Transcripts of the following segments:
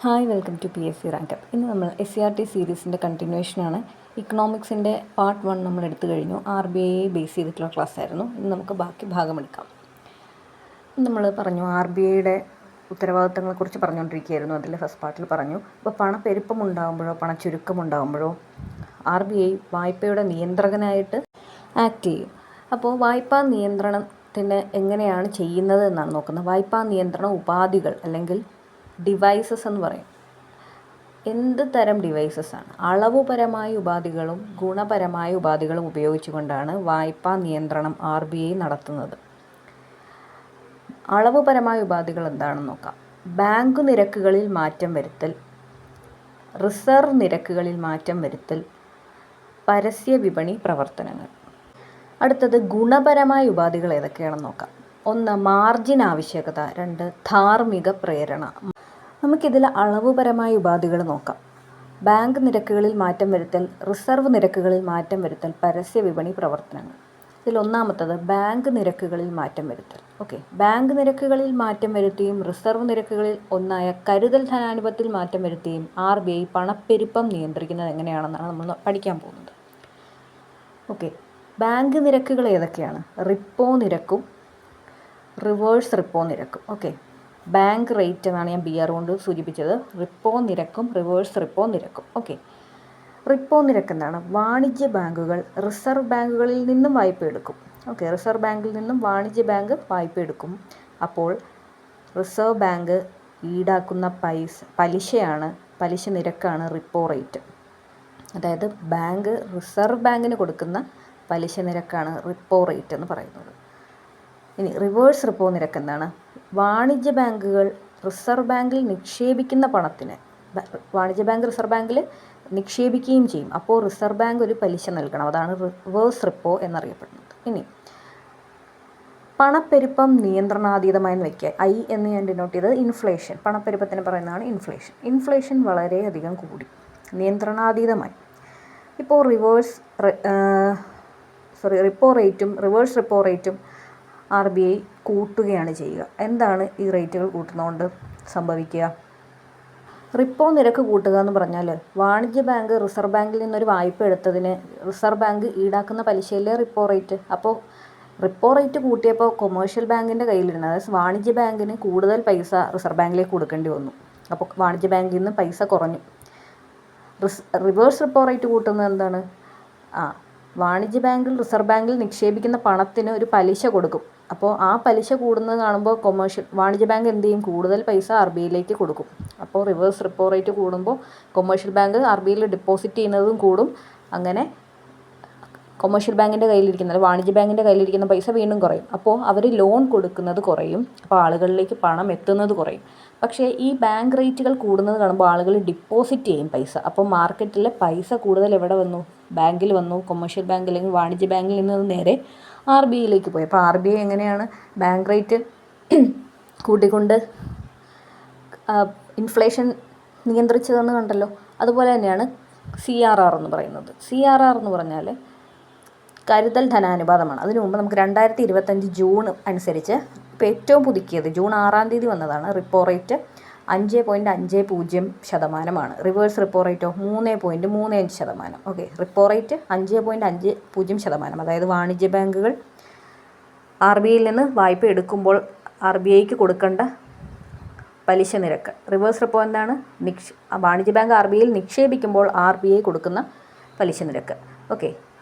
Hi, welcome to PSC rank up. ഇന്ന് നമ്മൾ SCRT സീരീസിൻ്റെ കണ്ടിന്യൂഷനാണ്. ഇക്കണോമിക്സിൻ്റെ part 1 നമ്മൾ എടുത്തു കഴിഞ്ഞു. RBI ബേസ് ചെയ്തിട്ടുള്ള ക്ലാസ് ആയിരുന്നു. ഇന്ന് നമുക്ക് ബാക്കി ഭാഗമെടുക്കാം. നമ്മൾ പറഞ്ഞു RBIയുടെ ഉത്തരവാദിത്തങ്ങളെക്കുറിച്ച് പറഞ്ഞുകൊണ്ടിരിക്കുകയായിരുന്നു. അതിൽ ഫസ്റ്റ് പാർട്ടിൽ പറഞ്ഞു. അപ്പോൾ പണപ്പെരുപ്പം ഉണ്ടാകുമ്പോഴോ പണച്ചുരുക്കം ഉണ്ടാകുമ്പോഴോ RBI വായ്പയുടെ നിയന്ത്രകനായിട്ട് ആക്ട് ചെയ്യും. അപ്പോൾ വായ്പാ നിയന്ത്രണത്തിന് എങ്ങനെയാണ് ചെയ്യുന്നത് എന്നാണ് നോക്കുന്നത്. വായ്പാ നിയന്ത്രണ ഉപാധികൾ അല്ലെങ്കിൽ ഡിവൈസസ് എന്ന് പറയും. എന്ത് തരം ഡിവൈസസ് ആണ്? അളവുപരമായ ഉപാധികളും ഗുണപരമായ ഉപാധികളും ഉപയോഗിച്ചുകൊണ്ടാണ് വായ്പാ നിയന്ത്രണം RBI നടത്തുന്നത്. അളവുപരമായ ഉപാധികൾ എന്താണെന്ന് നോക്കാം. ബാങ്ക് നിരക്കുകളിൽ മാറ്റം വരുത്തൽ, റിസർവ് നിരക്കുകളിൽ മാറ്റം വരുത്തൽ, പരസ്യ വിപണി പ്രവർത്തനങ്ങൾ. അടുത്തത് ഗുണപരമായ ഉപാധികൾ ഏതൊക്കെയാണെന്ന് നോക്കാം. 1 മാർജിൻ ആവശ്യകത, 2 ധാർമ്മിക പ്രേരണ. നമുക്കിതിൽ അളവുപരമായ ഉപാധികൾ നോക്കാം. ബാങ്ക് നിരക്കുകളിൽ മാറ്റം വരുത്തൽ, റിസർവ് നിരക്കുകളിൽ മാറ്റം വരുത്തൽ, പരസ്യ വിപണി പ്രവർത്തനങ്ങൾ. ഇതിൽ ഒന്നാമത്തത് ബാങ്ക് നിരക്കുകളിൽ മാറ്റം വരുത്തൽ. ബാങ്ക് നിരക്കുകളിൽ മാറ്റം വരുത്തിയും റിസർവ് നിരക്കുകളിൽ ഒന്നായ കരുതൽ ധനാനുപാതത്തിൽ മാറ്റം വരുത്തിയും RBI പണപ്പെരുപ്പം നിയന്ത്രിക്കുന്നത് എങ്ങനെയാണെന്നാണ് നമ്മൾ പഠിക്കാൻ പോകുന്നത്. ബാങ്ക് നിരക്കുകൾ ഏതൊക്കെയാണ്? റിപ്പോ നിരക്കും റിവേഴ്സ് റിപ്പോ നിരക്കും. ബാങ്ക് റേറ്റ് എന്നാണ് ഞാൻ BR കൊണ്ട് സൂചിപ്പിച്ചത്. റിപ്പോ നിരക്കും റിവേഴ്സ് റിപ്പോ നിരക്കും. റിപ്പോ നിരക്ക് എന്താണ്? വാണിജ്യ ബാങ്കുകൾ റിസർവ് ബാങ്കുകളിൽ നിന്നും വായ്പ എടുക്കും. റിസർവ് ബാങ്കിൽ നിന്നും വാണിജ്യ ബാങ്ക് വായ്പ എടുക്കും. അപ്പോൾ റിസർവ് ബാങ്ക് ഈടാക്കുന്ന പലിശ നിരക്കാണ് റിപ്പോ റേറ്റ്. അതായത് റിസർവ് ബാങ്കിന് കൊടുക്കുന്ന പലിശ നിരക്കാണ് റിപ്പോ റേറ്റ് എന്ന് പറയുന്നത്. ഇനി റിവേഴ്സ് റിപ്പോ നിരക്ക് എന്താണ്? വാണിജ്യ ബാങ്കുകൾ റിസർവ് ബാങ്കിൽ നിക്ഷേപിക്കുന്ന പണത്തിന് വാണിജ്യ ബാങ്ക് റിസർവ് ബാങ്കിൽ നിക്ഷേപിക്കുകയും ചെയ്യും. അപ്പോൾ റിസർവ് ബാങ്ക് ഒരു പലിശ നൽകണം. അതാണ് റിവേഴ്സ് റിപ്പോ എന്നറിയപ്പെടുന്നത്. ഇനി പണപ്പെരുപ്പം നിയന്ത്രണാതീതമായെന്ന് വയ്ക്കുക. I എന്ന് ഞാൻ ഡിനോട്ട് ചെയ്തത് ഇൻഫ്ലേഷൻ. പണപ്പെരുപ്പത്തിന് പറയുന്നതാണ് ഇൻഫ്ലേഷൻ. ഇൻഫ്ലേഷൻ വളരെയധികം കൂടി നിയന്ത്രണാതീതമായി. ഇപ്പോൾ റിപ്പോ റേറ്റും റിവേഴ്സ് റിപ്പോ റേറ്റും RBI കൂട്ടുകയാണ് ചെയ്യുക. എന്താണ് ഈ റേറ്റുകൾ കൂട്ടുന്നതുകൊണ്ട് സംഭവിക്കുക? റിപ്പോ നിരക്ക് കൂട്ടുക എന്ന് പറഞ്ഞാൽ വാണിജ്യ ബാങ്ക് റിസർവ് ബാങ്കിൽ നിന്നൊരു വായ്പ എടുത്തതിന് റിസർവ് ബാങ്ക് ഈടാക്കുന്ന പലിശയിലെ റിപ്പോ റേറ്റ്. അപ്പോൾ റിപ്പോ റേറ്റ് കൂട്ടിയപ്പോൾ കൊമേഴ്ഷ്യൽ ബാങ്കിൻ്റെ കയ്യിലിരുന്ന, അതായത് വാണിജ്യ ബാങ്കിന് കൂടുതൽ പൈസ റിസർവ് ബാങ്കിലേക്ക് കൊടുക്കേണ്ടി വന്നു. അപ്പോൾ വാണിജ്യ ബാങ്കിൽ നിന്ന് പൈസ കുറഞ്ഞു. റിവേഴ്സ് റിപ്പോ റേറ്റ് കൂട്ടുന്നത് എന്താണ്? വാണിജ്യ ബാങ്കിൽ റിസർവ് ബാങ്കിൽ നിക്ഷേപിക്കുന്ന പണത്തിന് ഒരു പലിശ കൊടുക്കും. അപ്പോൾ ആ പലിശ കൂടുന്നത് കാണുമ്പോൾ വാണിജ്യ ബാങ്ക് എന്ത് ചെയ്യും? കൂടുതൽ പൈസ RBIയിലേക്ക് കൊടുക്കും. അപ്പോൾ റിവേഴ്സ് റിപ്പോ റേറ്റ് കൂടുമ്പോൾ കൊമേഴ്ഷ്യൽ ബാങ്ക് RBIയിൽ ഡെപ്പോസിറ്റ് ചെയ്യുന്നതും കൂടും. അങ്ങനെ കൊമേഴ്ഷ്യൽ ബാങ്കിൻ്റെ കയ്യിലിരിക്കുന്നത്, വാണിജ്യ ബാങ്കിൻ്റെ കയ്യിലിരിക്കുന്ന പൈസ വീണ്ടും കുറയും. അപ്പോൾ അവർ ലോൺ കൊടുക്കുന്നത് കുറയും. അപ്പോൾ ആളുകളിലേക്ക് പണം എത്തുന്നത് കുറയും. പക്ഷേ ഈ ബാങ്ക് റേറ്റുകൾ കൂടുന്നത് കാണുമ്പോൾ ആളുകൾ ഡിപ്പോസിറ്റ് ചെയ്യും പൈസ. അപ്പോൾ മാർക്കറ്റിലെ പൈസ കൂടുതൽ എവിടെ വന്നു? ബാങ്കിൽ വന്നു. കൊമേഴ്ഷ്യൽ ബാങ്ക് അല്ലെങ്കിൽ വാണിജ്യ ബാങ്കിൽ നിന്ന് നേരെ RBIയിലേക്ക് പോയി. അപ്പോൾ RBI എങ്ങനെയാണ് ബാങ്ക് റേറ്റ് കൂട്ടിക്കൊണ്ട് ഇൻഫ്ലേഷൻ നിയന്ത്രിച്ചതെന്ന് കണ്ടല്ലോ. അതുപോലെ തന്നെയാണ് CRR എന്ന് പറയുന്നത്. CRR എന്ന് പറഞ്ഞാൽ കരുതൽ ധനാനുപാതമാണ്. അതിനു മുമ്പ് നമുക്ക് 2025 ജൂൺ അനുസരിച്ച് ഇപ്പോൾ ഏറ്റവും പുതുക്കിയത് ജൂൺ 6-ാം തീയതി വന്നതാണ്. Repo rate 5.50%. റിവേഴ്സ് റിപ്പോ റേറ്റോ 3.35%. Repo rate 5.50%. അതായത് വാണിജ്യ ബാങ്കുകൾ RBIയിൽ നിന്ന് വായ്പ എടുക്കുമ്പോൾ RBIക്ക് കൊടുക്കേണ്ട പലിശ നിരക്ക്. റിവേഴ്സ് റിപ്പോ എന്താണ്? വാണിജ്യ ബാങ്ക് RBIയിൽ നിക്ഷേപിക്കുമ്പോൾ RBI കൊടുക്കുന്ന പലിശ നിരക്ക്.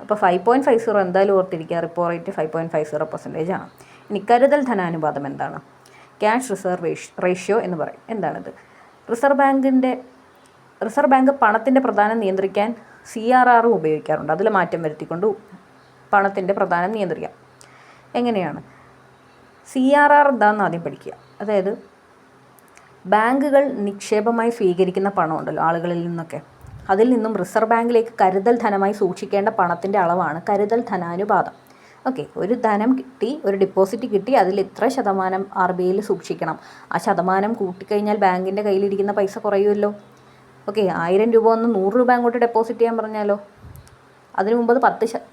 അപ്പോൾ 5.50 എന്തായാലും ഓർത്തിരിക്കുക. റിപ്പോ റേറ്റ് 5.50% ആണ്. ഇനി കരുതൽ ധനാനുപാതം എന്താണ്? ക്യാഷ് റിസർവ് റേഷ്യോ എന്ന് പറയും. എന്താണിത്? റിസർവ് ബാങ്ക് പണത്തിൻ്റെ പ്രധാനം നിയന്ത്രിക്കാൻ CRR ഉപയോഗിക്കാറുണ്ട്. അതിൽ മാറ്റം വരുത്തിക്കൊണ്ട് പണത്തിൻ്റെ പ്രധാനം നിയന്ത്രിക്കാം. എങ്ങനെയാണ്? CRR എന്താണെന്ന് ആദ്യം പഠിക്കുക. അതായത് ബാങ്കുകൾ നിക്ഷേപമായി സ്വീകരിക്കുന്ന പണമുണ്ടല്ലോ ആളുകളിൽ നിന്നൊക്കെ, അതിൽ നിന്നും റിസർവ് ബാങ്കിലേക്ക് കരുതൽ ധനമായി സൂക്ഷിക്കേണ്ട പണത്തിൻ്റെ അളവാണ് കരുതൽ ധനാനുപാതം. ഒരു ധനം കിട്ടി, ഒരു ഡെപ്പോസിറ്റ് കിട്ടി, അതിൽ ഇത്ര ശതമാനം RBIയിൽ സൂക്ഷിക്കണം. ആ ശതമാനം കൂട്ടിക്കഴിഞ്ഞാൽ ബാങ്കിൻ്റെ കയ്യിലിരിക്കുന്ന പൈസ കുറയുമല്ലോ. 1000 രൂപ ഒന്ന് 100 രൂപ അങ്ങോട്ട് ഡെപ്പോസിറ്റ് ചെയ്യാൻ പറഞ്ഞാലോ? അതിനു മുമ്പ്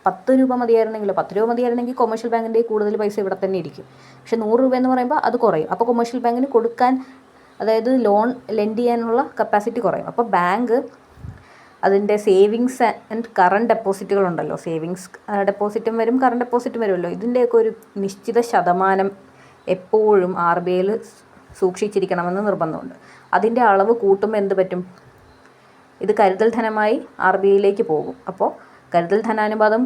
10 രൂപ മതിയായിരുന്നെങ്കിലോ? 10 രൂപ മതിയായിരുന്നെങ്കിൽ കൊമേഴ്ഷ്യൽ ബാങ്കിൻ്റെ കൂടുതൽ പൈസ ഇവിടെ തന്നെ ഇരിക്കും. പക്ഷേ 100 രൂപ എന്ന് പറയുമ്പോൾ അത് കുറയും. അപ്പോൾ കൊമേഴ്ഷ്യൽ ബാങ്കിന് കൊടുക്കാൻ അതായത് ലോൺ ലെൻഡ് ചെയ്യാനുള്ള കപ്പാസിറ്റി കുറയും. അപ്പോൾ ബാങ്ക് അതിൻ്റെ സേവിങ്സ് ആൻഡ് കറണ്ട് ഡെപ്പോസിറ്റുകളുണ്ടല്ലോ, സേവിങ്സ് ഡെപ്പോസിറ്റും വരും കറണ്ട് ഡെപ്പോസിറ്റും വരുമല്ലോ, ഇതിൻ്റെയൊക്കെ ഒരു നിശ്ചിത ശതമാനം എപ്പോഴും RBIയിൽ സൂക്ഷിച്ചിരിക്കണമെന്ന് നിർബന്ധമുണ്ട്. അതിൻ്റെ അളവ് കൂട്ടുമ്പോൾ എന്ത് പറ്റും? ഇത് കരുതൽ ധനമായി RBIയിലേക്ക് പോകും. അപ്പോൾ കരുതൽ ധനാനുപാതം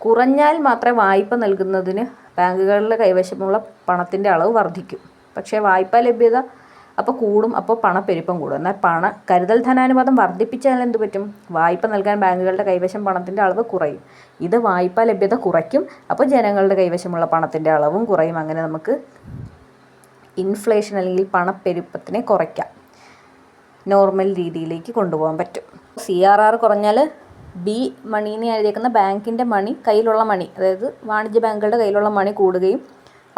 കുറഞ്ഞാൽ മാത്രമേ വായ്പ നൽകുന്നതിന് ബാങ്കുകളുടെ കൈവശമുള്ള പണത്തിൻ്റെ അളവ് വർദ്ധിക്കും. പക്ഷേ വായ്പാ ലഭ്യത അപ്പോൾ കൂടും, അപ്പോൾ പണപ്പെരുപ്പം കൂടും. എന്നാൽ കരുതൽ ധനാനുപാതം വർദ്ധിപ്പിച്ചാൽ എന്ത് പറ്റും? വായ്പ നൽകാൻ ബാങ്കുകളുടെ കൈവശം പണത്തിൻ്റെ അളവ് കുറയും. ഇത് വായ്പാ ലഭ്യത കുറയ്ക്കും, അപ്പോൾ ജനങ്ങളുടെ കൈവശമുള്ള പണത്തിൻ്റെ അളവും കുറയും. അങ്ങനെ നമുക്ക് ഇൻഫ്ലേഷൻ അല്ലെങ്കിൽ പണപ്പെരുപ്പത്തിനെ കുറയ്ക്കാം, നോർമൽ രീതിയിലേക്ക് കൊണ്ടുപോകാൻ പറ്റും. CRR കുറഞ്ഞാൽ ബി മണി എന്ന് എഴുതിയേക്കുന്ന ബാങ്കിൻ്റെ മണി, കയ്യിലുള്ള മണി, അതായത് വാണിജ്യ ബാങ്കുകളുടെ കയ്യിലുള്ള മണി കൂടുകയും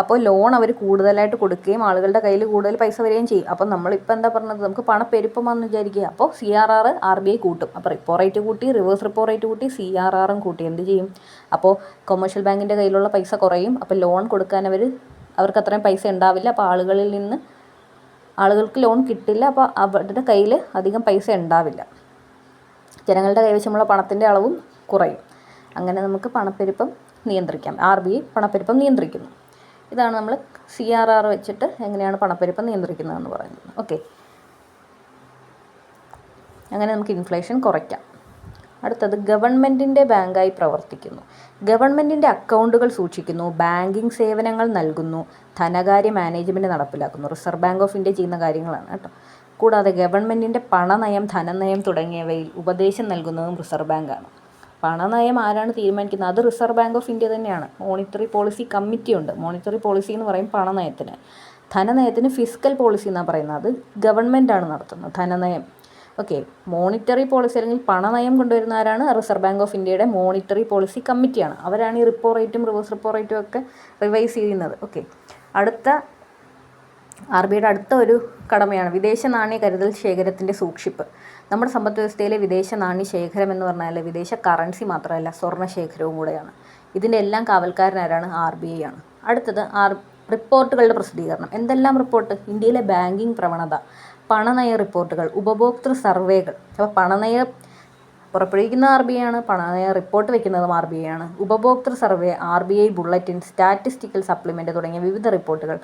അപ്പോൾ ലോൺ അവർ കൂടുതലായിട്ട് കൊടുക്കുകയും ആളുകളുടെ കയ്യിൽ കൂടുതൽ പൈസ വരികയും ചെയ്യും. അപ്പോൾ നമ്മളിപ്പോൾ എന്താ പറഞ്ഞത്? നമുക്ക് പണപ്പെരുപ്പമാണെന്ന് വിചാരിക്കുക. അപ്പോൾ CRR RBI കൂട്ടും. അപ്പോൾ റിപ്പോ റേറ്റ് കൂട്ടി, റിവേഴ്സ് റിപ്പോ റേറ്റ് കൂട്ടി, CRRും കൂട്ടി. എന്ത് ചെയ്യും? അപ്പോൾ കൊമേഴ്ഷ്യൽ ബാങ്കിൻ്റെ കയ്യിലുള്ള പൈസ കുറയും. അപ്പോൾ ലോൺ കൊടുക്കാൻ അവർക്ക് അത്രയും പൈസ ഉണ്ടാവില്ല. അപ്പോൾ ആളുകൾക്ക് ലോൺ കിട്ടില്ല. അപ്പോൾ അവരുടെ കയ്യിൽ അധികം പൈസ ഉണ്ടാവില്ല. ജനങ്ങളുടെ കൈവശമുള്ള പണത്തിൻ്റെ അളവും കുറയും. അങ്ങനെ നമുക്ക് പണപ്പെരുപ്പം നിയന്ത്രിക്കാം. RBI പണപ്പെരുപ്പം നിയന്ത്രിക്കുന്നു. ഇതാണ് നമ്മൾ CRR വെച്ചിട്ട് എങ്ങനെയാണ് പണപ്പെരുപ്പം നിയന്ത്രിക്കുന്നതെന്ന് പറയുന്നത്. ഓക്കെ, അങ്ങനെ നമുക്ക് ഇൻഫ്ലേഷൻ കുറയ്ക്കാം. അടുത്തത് ഗവൺമെൻറ്റിൻ്റെ ബാങ്കായി പ്രവർത്തിക്കുന്നു. ഗവൺമെൻറ്റിൻ്റെ അക്കൗണ്ടുകൾ സൂക്ഷിക്കുന്നു, ബാങ്കിങ് സേവനങ്ങൾ നൽകുന്നു, ധനകാര്യ മാനേജ്മെൻറ്റ് നടപ്പിലാക്കുന്നു. റിസർവ് ബാങ്ക് ഓഫ് ഇന്ത്യ ചെയ്യുന്ന കാര്യങ്ങളാണ് കേട്ടോ. കൂടാതെ ഗവൺമെൻറ്റിൻ്റെ പണനയം, ധനനയം തുടങ്ങിയവയിൽ ഉപദേശം നൽകുന്നതും റിസർവ് ബാങ്കാണ്. പണനയം ആരാണ് തീരുമാനിക്കുന്നത്? അത് റിസർവ് ബാങ്ക് ഓഫ് ഇന്ത്യ തന്നെയാണ്. മോണിറ്ററി പോളിസി കമ്മിറ്റി ഉണ്ട്. മോണിറ്ററി പോളിസി എന്ന് പറയും പണനയത്തിന്. ധനനയത്തിന് ഫിസ്ക്കൽ പോളിസി എന്നാണ് പറയുന്നത്. അത് ഗവൺമെൻറ്റാണ് നടത്തുന്നത്, ധനനയം. ഓക്കെ, മോണിറ്ററി പോളിസി അല്ലെങ്കിൽ പണനയം കൊണ്ടുവരുന്ന ആരാണ്? റിസർവ് ബാങ്ക് ഓഫ് ഇന്ത്യയുടെ മോണിറ്ററി പോളിസി കമ്മിറ്റിയാണ്. അവരാണ് ഈ റിപ്പോ റേറ്റും റിവേഴ്സ് റിപ്പോ റേറ്റും ഒക്കെ റിവൈസ് ചെയ്യുന്നത്. ഓക്കെ, RBIയുടെ അടുത്ത ഒരു കടമയാണ് വിദേശ നാണ്യ കരുതൽ ശേഖരത്തിൻ്റെ സൂക്ഷിപ്പ്. നമ്മുടെ സമ്പദ് വ്യവസ്ഥയിലെ വിദേശ നാണ്യ ശേഖരം എന്ന് പറഞ്ഞാൽ വിദേശ കറൻസി മാത്രമല്ല, സ്വർണ്ണ ശേഖരവും കൂടെയാണ്. ഇതിൻ്റെ എല്ലാം കാവൽക്കാരനാരാണ്? RBI ആണ്. അടുത്തത് റിപ്പോർട്ടുകളുടെ പ്രസിദ്ധീകരണം. എന്തെല്ലാം റിപ്പോർട്ട്? ഇന്ത്യയിലെ ബാങ്കിങ് പ്രവണത, പണനയ റിപ്പോർട്ടുകൾ, ഉപഭോക്തൃ സർവേകൾ. അപ്പോൾ പണനയം പുറപ്പെടുവിക്കുന്ന RBI ആണ്, പണനയ റിപ്പോർട്ട് വയ്ക്കുന്നതും RBI ആണ്. ഉപഭോക്തൃ survey, RBI bulletin, statistical supplement തുടങ്ങിയ വിവിധ റിപ്പോർട്ടുകൾ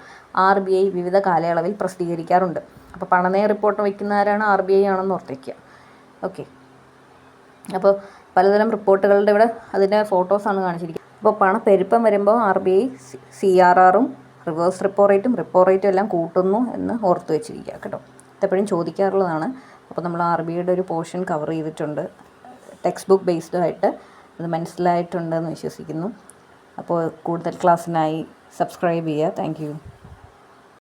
RBI വിവിധ കാലയളവിൽ പ്രസിദ്ധീകരിക്കാറുണ്ട്. അപ്പോൾ പണനയ റിപ്പോർട്ട് വയ്ക്കുന്ന ആരാണ്? RBI ആണെന്ന് ഓർത്തിരിക്കുക. ഓക്കെ, അപ്പോൾ പലതരം റിപ്പോർട്ടുകളുടെ ഇവിടെ അതിൻ്റെ ഫോട്ടോസാണ് കാണിച്ചിരിക്കുന്നത്. അപ്പോൾ പണപ്പെരുപ്പം വരുമ്പോൾ RBI CRRും റിവേഴ്സ് റിപ്പോ റേറ്റും എല്ലാം കൂട്ടുന്നു എന്ന് ഓർത്ത് വെച്ചിരിക്കുക കേട്ടോ. ഇതെപ്പോഴും ചോദിക്കാറുള്ളതാണ്. അപ്പോൾ നമ്മൾ RBIയുടെ ഒരു പോർഷൻ കവർ ചെയ്തിട്ടുണ്ട്, ടെക്സ്റ്റ് ബുക്ക് ബേസ്ഡ് ആയിട്ട്. അത് മനസ്സിലായിട്ടുണ്ടെന്ന് വിശ്വസിക്കുന്നു. അപ്പോൾ കൂടുതൽ ക്ലാസ്സിനായി സബ്സ്ക്രൈബ് ചെയ്യുക. Thank you.